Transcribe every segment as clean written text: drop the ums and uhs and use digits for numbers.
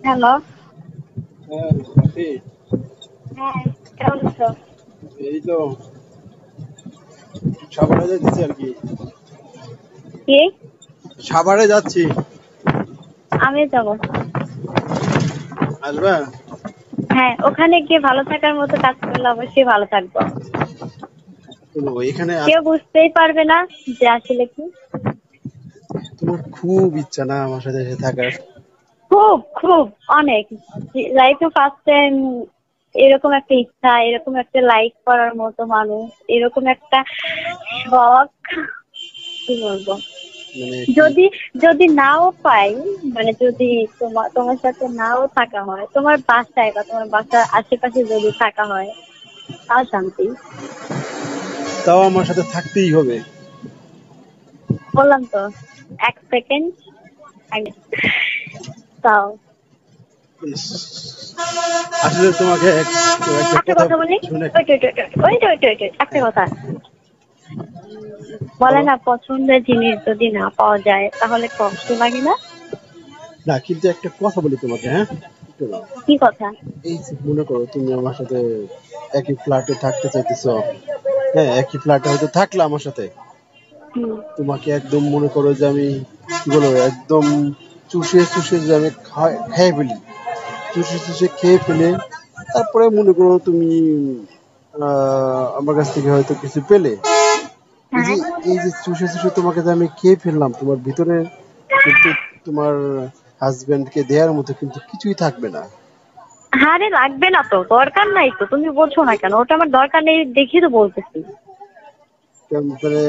Hello. হ্যাঁ রাফি, হ্যাঁ, কেমন আছো? এই তো সাভারে যাচ্ছি আর কি। কি? সাভারে যাচ্ছি। আমিও যাবো। আসবে? হ্যাঁ, ওখানে গিয়ে ভালো থাকার মতো কাজ করলে অবশ্যই ভালো থাকবো। শোনো, এখানে কেউ বুঝতেই পারবে না যে আসলে কি। তোমার খুব ইচ্ছা না আমার সাথে এসে থাকার? খুব খুব অনেক। লাইফে ফার্স্ট টাইম এরকম একটা ইচ্ছা, এরকম একটা লাইক করার মতো মানুষ, এরকম একটা শখ, কি বলবো। মানে কি? যদি যদি নাও পাই, মানে যদি তোমার সাথে নাও থাকা হয়, তোমার বাসায় বা তোমার বাসার আশেপাশে যদি থাকা হয়, তাও শান্তি। তাও আমার সাথে থাকতেই হবে। বললাম তো, 1 সেকেন্ড আগে তাও। ইস, আসলে তোমাকে একটা একটা কথা কথা বলি, শুনে একটা কথা বলে বলো। না, পছন্দের জিনিস যদি না পাওয়া যায় তাহলে কষ্ট লাগে না? না, কিন্তু একটা কথা বলি তোমাকে, হ্যাঁ? একটু দাও। কি কথা? এই যে মনে করো তুমি আমার সাথে একই ফ্ল্যাটে থাকতে চাইতেছো, হ্যাঁ, একই ফ্ল্যাটে হয়তো থাকলে আমার সাথে হুম। তোমাকে একদম মনে করো যে আমি কি বলবো, একদম চুষে চুষে যে আমি খেয়ে ফেলি, চুষে চুষে খেয়ে ফেলে তারপরে মনে করো তুমি আমার কাছ থেকে হয়তো কিছু পেলে, এই যে হ্যাঁ। এই যে চুষে চুষে তোমাকে যে আমি খেয়ে ফেললাম, তোমার ভিতরে কিন্তু তোমার হাজবেন্ডকে দেওয়ার মতো কিন্তু কিছুই থাকবে না। আরে লাগবে না তো, দরকার নাই তো, তুমি বলছো না কেন? ওটা আমার দরকার নেই দেখি তো বলতেছি। কেমন করে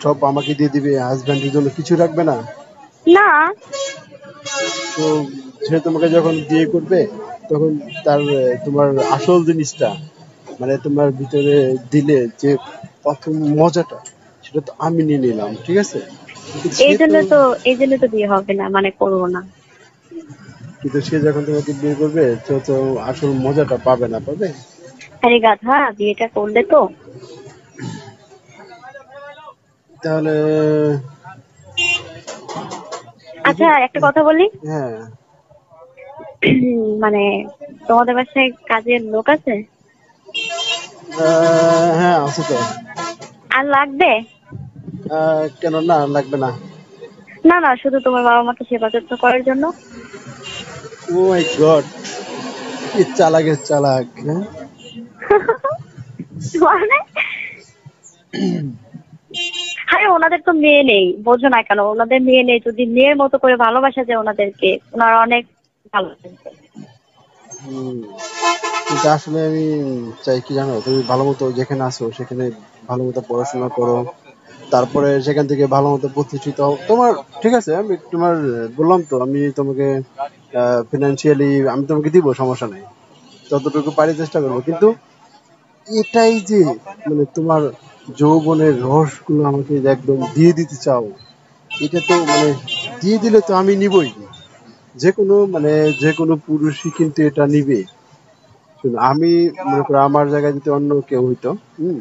সব আমাকে দিয়ে দিবে, হাজবেন্ডের জন্য কিছু রাখবে না? না। তো সে তোমাকে যখন বিয়ে করবে তখন তার তোমার আসল জিনিসটা, মানে তোমার ভিতরে দিলে যে প্রথম মজাটা, সেটা তো আমি নিয়ে নিলাম, ঠিক আছে? কিন্তু এই জন্য তো এই জন্য তো বিয়ে হবে না, মানে করবো না। সে যখন তোমাকে বিয়ে করবে তো তো আসল মজাটা পাবে না, পাবে? আরে গাধা, বিয়েটা করলে তো। তাহলে আচ্ছা, একটা কথা বলি। হ্যাঁ। মানে তোমাদের বাসায় কাজের লোক আছে? হ্যাঁ আছে তো। আর লাগবে? কেন না, লাগবে না? না না, শুধু তোমার বাবা মাকে সেবা যত্ন করার জন্য। ও মাই গড, কি চালাকের চালাক, হ্যাঁ? মানে আরে ওনাদের তো মেয়ে নেই, বোঝো না কেন? ওনাদের মেয়ে নেই, যদি মেয়ের মতো করে ভালোবাসা যায় ওনাদেরকে, ওনারা অনেক ভালো থাকবে। হুম, কিন্তু আসলে আমি চাই কি জানো, তুমি ভালো মতো যেখানে আছো সেখানে ভালো মতো পড়াশোনা করো, তারপরে সেখান থেকে ভালো মতো প্রতিষ্ঠিত হও তোমার। ঠিক আছে, আমি তোমার বললাম তো, আমি তোমাকে ফিনান্সিয়ালি আমি তোমাকে দিব, সমস্যা নেই, যতটুকু পারি চেষ্টা করবো। কিন্তু এটাই যে মানে তোমার যৌবনের রসগুলো আমাকে যে একদম দিয়ে দিতে চাও, এটা তো মানে দিয়ে দিলে তো আমি নিবই। যে কোনো মানে যে কোনো পুরুষই কিন্তু এটা নিবে। শোনো, আমি মনে করো আমার জায়গায় যদি অন্য কেউ হইতো, হুম,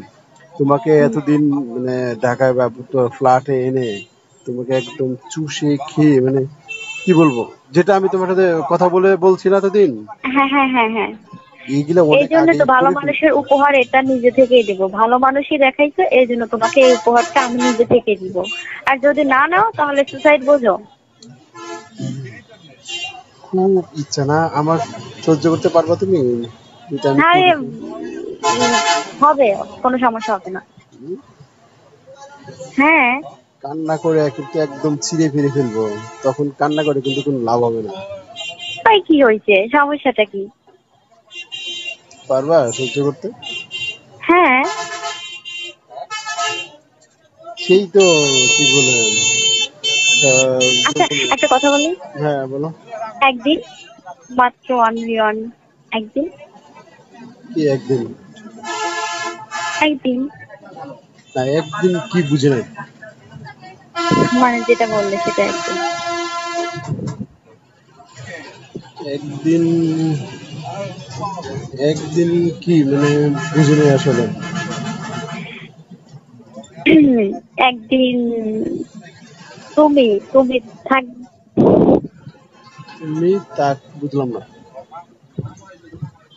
তোমাকে এতদিন মানে ঢাকায় বা ফ্ল্যাটে এনে তোমাকে একদম চুষে খেয়ে মানে কি বলবো, যেটা আমি তোমার সাথে কথা বলে বলছি না এতদিন, হ্যাঁ হ্যাঁ হ্যাঁ হ্যাঁ। এইগুলা এই অনেক জন্য আগেই তো ভালো করে ফেলছি। মানুষের উপহার এটা নিজে থেকেই দিব, ভালো মানুষই দেখাইছো, এই জন্য তোমাকে এই উপহারটা আমি নিজে থেকে দিব। আর যদি না নাও তাহলে সুসাইড, বোঝো? খুব ইচ্ছা না আমার, সহ্য করতে পারবা তুমি এটা আমি আরে করি? হবে, কোনো সমস্যা হবে না। হ্যাঁ। কান্না করে কিন্তু একদম ছিঁড়ে ফিরে ফেলবো, তখন কান্না করে কিন্তু কোনো লাভ হবে না। তাই কি হয়েছে, সমস্যাটা কি? পারবা সহ্য করতে? হ্যাঁ। সেই তো, কি বলে, আচ্ছা, একটা কথা বলি। হ্যাঁ বলো। একদিন, মাত্র অনলি ওয়ান, একদিন। কি একদিন? একদিন না, একদিন কি বুঝে নাই? মানে যেটা বললে সেটা একদিন। একদিন, একদিন কি মানে বুঝে নাই আসলে। একদিন তুমি তুমি থাক। তুমি তাক বুঝলাম না,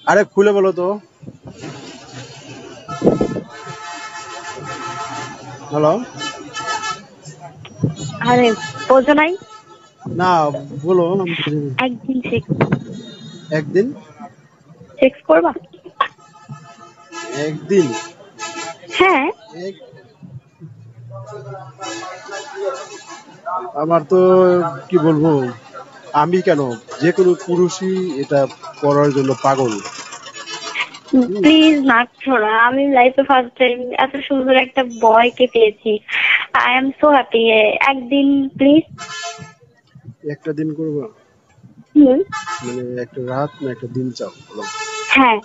আরে খুলে বলো তো। হ্যালো। আরে বোঝো নাই? না, বলো, আমি বুঝিনি। একদিন সেক্স একদিন। সেক্স করবা? একদিন। হ্যাঁ। এক- আমার তো কি বলবো, আমি কেন, যে কোনো পুরুষই এটা করার জন্য পাগল। হুম, প্লিজ না ছোড়া, আমি লাইফে ফার্স্ট টাইম এত সুন্দর একটা বয়কে পেয়েছি। I am so happy. একদিন প্লিজ। একটা দিন করবো? হুম। মানে একটা রাত না একটা দিন চাও বলো? হ্যাঁ।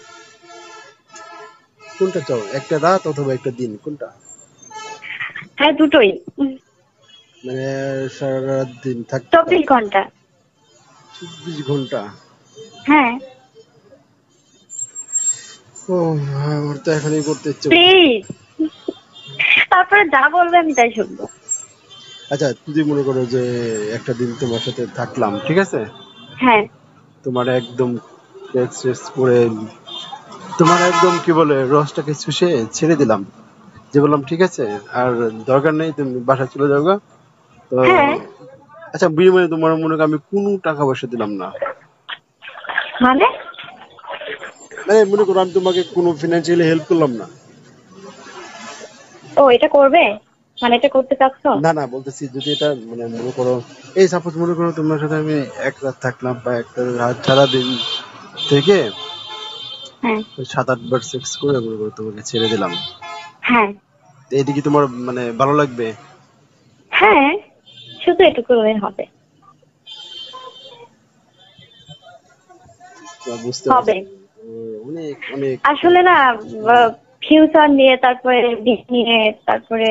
কোনটা চাও, একটা রাত অথবা একটা দিন, কোনটা? হ্যাঁ, দুটোই। মানে সারা রাত দিন থাকতে চাও? 24 ঘন্টা। 24 ঘন্টা? হ্যাঁ। ও, আমার তো এখনই করতে ইচ্ছে করছে। প্লিজ। তারপরে যা বলবে আমি তাই শুনবো। আচ্ছা, যদি মনে করো যে একটা দিন তোমার সাথে থাকলাম, ঠিক আছে, হ্যাঁ। তোমার একদম টেক্সট করে, তোমার একদম কি বলে রসটাকে শুষে ছেড়ে দিলাম, যে বললাম ঠিক আছে আর দরকার নেই, তুমি বাসা চলে যাও গা। তো হ্যাঁ। আচ্ছা, বিনিময়ে তোমার মনে করো আমি কোনো টাকা পয়সা দিলাম না, মানে? মানে মনে করো আমি তোমাকে কোনো ফিনান্সিয়ালি হেল্প করলাম না। ও, এটা করবে? মানে এটা করতে চাচ্ছ? না না, বলতেছি যদি এটা মানে মনে করো, এই সাপোজ মনে করো তোমার সাথে আমি এক রাত থাকলাম বা একটা রাত সারাদিন থেকে হ্যাঁ। 7-8 বার সেক্স করে মনে করো তোমাকে ছেড়ে দিলাম, হ্যাঁ। তো এটা কি তোমার মানে ভালো লাগবে? হ্যাঁ, শুধু এটুকু হলে হবে। বা বুঝতে হবে। পারছি। অনেক অনেক। আসলে না, ফিউচার নিয়ে, তারপরে বিয়ে নিয়ে, তারপরে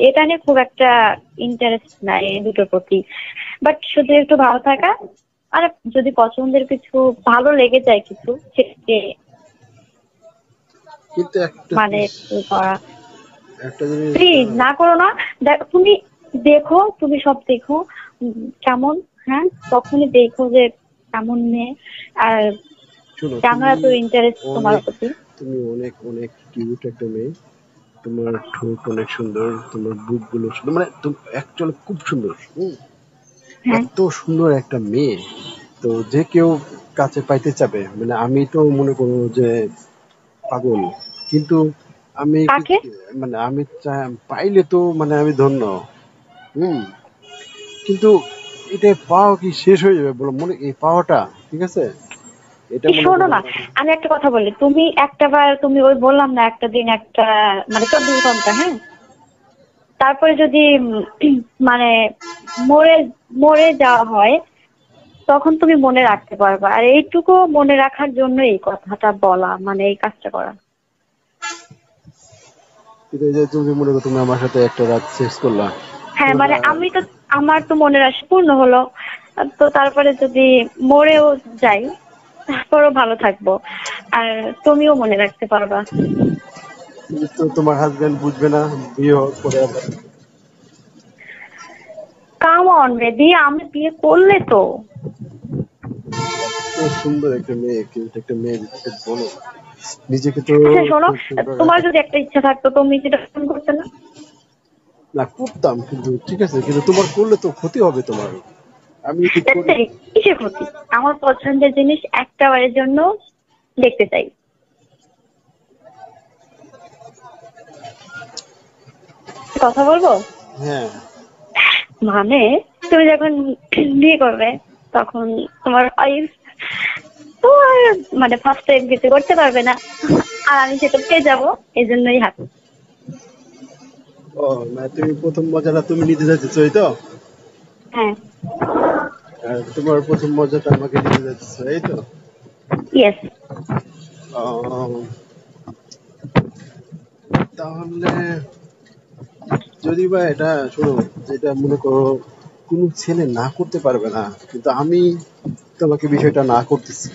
এটা নিয়ে খুব একটা ইন্টারেস্ট নাই এই দুটোর প্রতি। বাট শুধু একটু ভালো থাকা, আর যদি পছন্দের কিছু ভালো লেগে যায় কিছু, সেটাকে কিন্তু একটা মানে জিনিস, একটু করা। একটা জিনিস প্লিজ না করো না। তুমি দেখো, তুমি সব দেখো কেমন। হ্যাঁ, তখনই দেখো যে কেমন মেয়ে, আর শোনো, কেন তুমি এত ইন্টারেস্ট তোমার অনেক, প্রতি। তুমি অনেক অনেক কিউট একটা মেয়ে, তোমার ঠোঁট অনেক সুন্দর, তোমার বুক গুলো সুন্দর, মানে তুমি অ্যাকচুয়ালি খুব সুন্দর। হ্যাঁ। এত সুন্দর একটা মেয়ে, তো যে কেউ কাছে পাইতে চাবে, মানে আমি তো মনে করো যে পাগল, কিন্তু আমি কাকে? মানে আমি পাইলে তো মানে আমি ধন্য। হুম, কিন্তু এটা পাওয়া কি শেষ হয়ে যাবে বলো, মনে এই পাওয়াটা, ঠিক আছে, এটা মনে শোনো করো। না, আমি একটা কথা বলি। তুমি একটা বার, তুমি ওই বললাম না একটা দিন একটা, মানে 24 ঘন্টা, হ্যাঁ, তারপরে যদি মানে মরে মরে যাওয়া হয়, তখন তুমি মনে রাখতে পারবা। আর এইটুকু মনে রাখার জন্য এই কথাটা বলা, মানে এই কাজটা করা। কিন্তু এই যে তুমি মনে করো তুমি আমার সাথে একটা রাত সেক্স করলা, হ্যাঁ, তোমার মানে আমার তো মনের আশা পূর্ণ হলো। তো তারপরে যদি মরেও যাই, তারপরও ভালো থাকবো, আর তুমিও মনে রাখতে পারবা। তো তোমার হাজবেন্ড বুঝবে না বিয়ে হওয়ার পরে আবার? কাম অন বেবি, আমি বিয়ে করলে তো। এত সুন্দর একটা মেয়ে, কিন্তু একটা মেয়ে যদি বলো নিজেকে তো আচ্ছা শোনো, খুব সুন্দর তোমার রাখে। যদি একটা ইচ্ছা থাকতো, তুমি সেটা ফোন করতে না? না করতাম, কিন্তু ঠিক আছে, কিন্তু তোমার করলে তো ক্ষতি হবে তোমার, আমি যদি করি। দেখতে কিসের ক্ষতি? আমার পছন্দের জিনিস একটা বারের জন্য দেখতে চাই। কথা বলবো? হ্যাঁ। মানে তুমি যখন বিয়ে করবে, তখন তোমার ওয়াইফ তো আর মানে ফার্স্ট টাইম কিছু করতে পারবে না, আর আমি সেটা পেয়ে যাবো, এই জন্যই হ্যাপি। ও, মানে তুমি প্রথম মজাটা তুমি নিতে যাচ্ছ, এই তো? হ্যাঁ। আর তোমার প্রথম মজাটা আমাকে দিতে যাচ্ছ, এই তো? ইয়েস। ও, তাহলে যদি বা এটা শোনো, যেটা মনে করো কোনো ছেলে না করতে পারবে না, কিন্তু আমি তোমাকে বিষয়টা না করতেছি,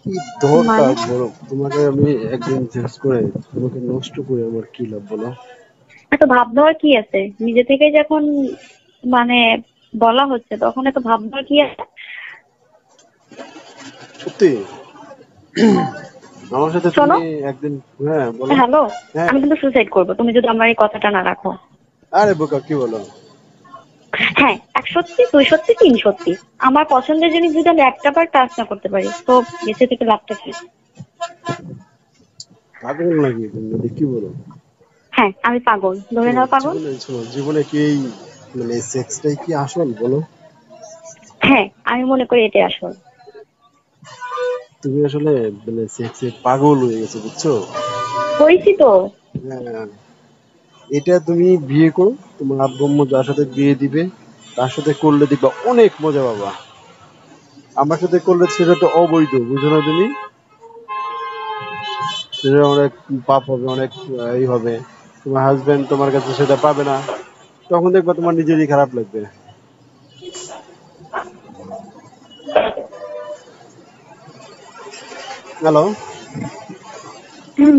কি দরকার মানে বলো? তোমাকে আমি একদিন চেঞ্জ করে তোমাকে নষ্ট করে আমার কি লাভ বলো? এত ভাব দেওয়ার কি আছে? নিজে থেকে যখন মানে বলা হচ্ছে তখন এত ভাব দেওয়ার কি আছে? সত্যি আমার সাথে শোনো, তুমি একদিন, হ্যাঁ বলো। হ্যালো, হ্যাঁ, আমি কিন্তু সুসাইড করবো তুমি যদি আমার এই কথাটা না রাখো। আরে বোকা কি বলো? হ্যাঁ, এক সত্যি, দুই সত্যি, তিন সত্যি। আমার পছন্দের জিনিস যদি আমি একটা বার টাচ না করতে পারি তো বেঁচে থেকে লাভটা কি? পাগল নাকি তুমি, কি বলো? হ্যাঁ, আমি পাগল, ধরে শোনো, নাও পাগল। জীবনে শোনো, জীবনে কি এই মানে সেক্সটাই কি আসল বলো? হ্যাঁ, আমি মনে করি এটাই আসল। তুমি আসলে মানে সেক্সে পাগল হয়ে গেছো বুঝছো? হয়েছি তো। হ্যাঁ, এটা তুমি বিয়ে করো, তোমার আব্বু আম্মু যার সাথে বিয়ে দিবে তার সাথে করলে দেখবা অনেক মজা পাবা। আমার সাথে করলে সেটা তো অবৈধ, বুঝো না তুমি? সেটা অনেক পাপ হবে, অনেক এই হবে। তোমার হাজবেন্ড তোমার কাছে সেটা পাবে না, তখন দেখবা তোমার নিজেরই খারাপ লাগবে। হ্যালো। হুম।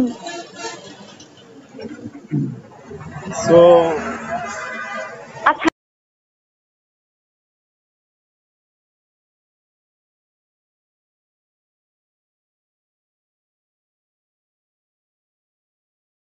সো